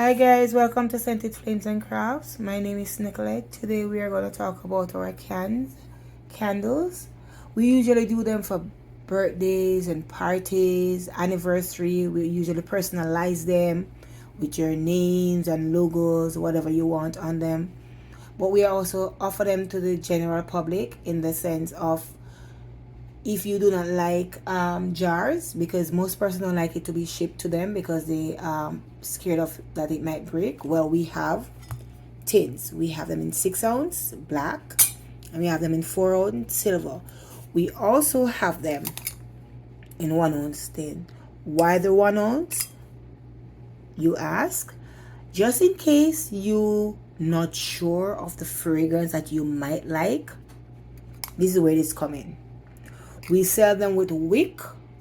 Hi guys, welcome to Scented Flames and Crafts. My name is Nicolette. Today we are going to talk about our candles. We usually do them for birthdays and parties, anniversary. We usually personalize them with your names and logos, whatever you want on them. But we also offer them to the general public in the sense of if you do not like jars, because most persons don't like it to be shipped to them because they scared of that it might break. Well, we have tins. We have them in 6 ounce black, and we have them in 4 ounce silver. We also have them in 1 ounce tin. Why the 1 ounce, you ask? Just in case you not sure of the fragrance that you might like, this is where it's coming. We sell them with wick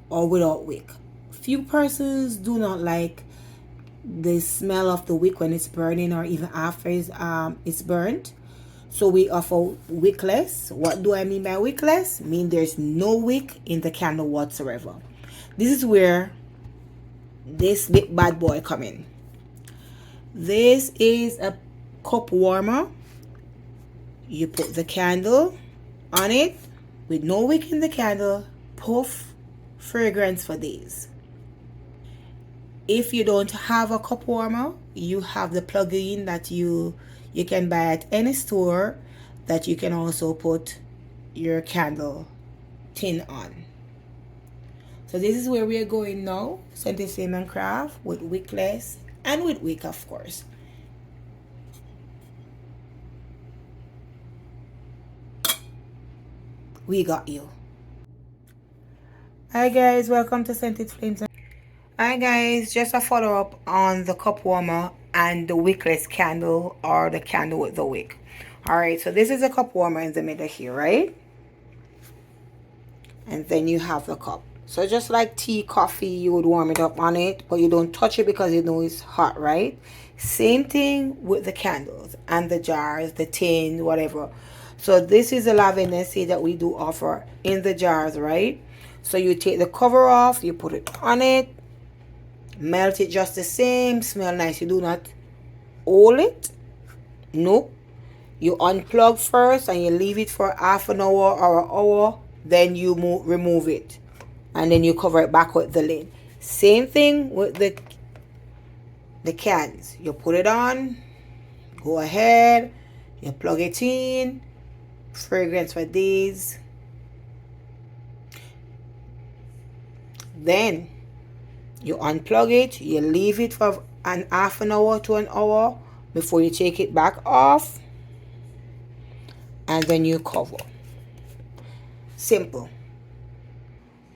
or without wick. Few persons do not like the smell of the wick when it's burning or even after it's burnt. So we offer wickless. What do I mean by wickless? Mean there's no wick in the candle whatsoever. This is where this big bad boy come in. This is a cup warmer. You put the candle on it with no wick in the candle, puff, fragrance for days. If you don't have a cup warmer, you have the plug-in that you can buy at any store that you can also put your candle tin on. So this is where we are going now, Scented Flame and Craft, with wickless and with wick, of course. We got you. Hi guys, welcome to Scented Flames. Hi guys, just a follow up on the cup warmer and the wickless candle, or the candle with the wick. Alright, so this is a cup warmer in the middle here, right? And then you have the cup. So just like tea, coffee, you would warm it up on it, but you don't touch it because you know it's hot, right? Same thing with the candles and the jars, the tin, whatever. So this is the lavender seed that we do offer in the jars, right? So you take the cover off, you put it on it, melt it just the same, smell nice. You do not hold it. Nope. You unplug first and you leave it for half an hour or an hour. Then you remove it. And then you cover it back with the lid. Same thing with the cans. You put it on. Go ahead. You plug it in. Fragrance for days. Then you unplug it. You leave it for an half an hour to an hour before you take it back off. And then you cover. Simple.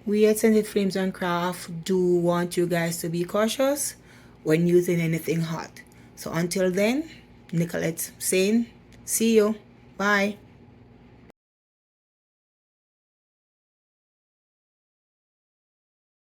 We at Scented Flames and Craft do want you guys to be cautious when using anything hot. So until then, Nicolette saying, see you. Bye.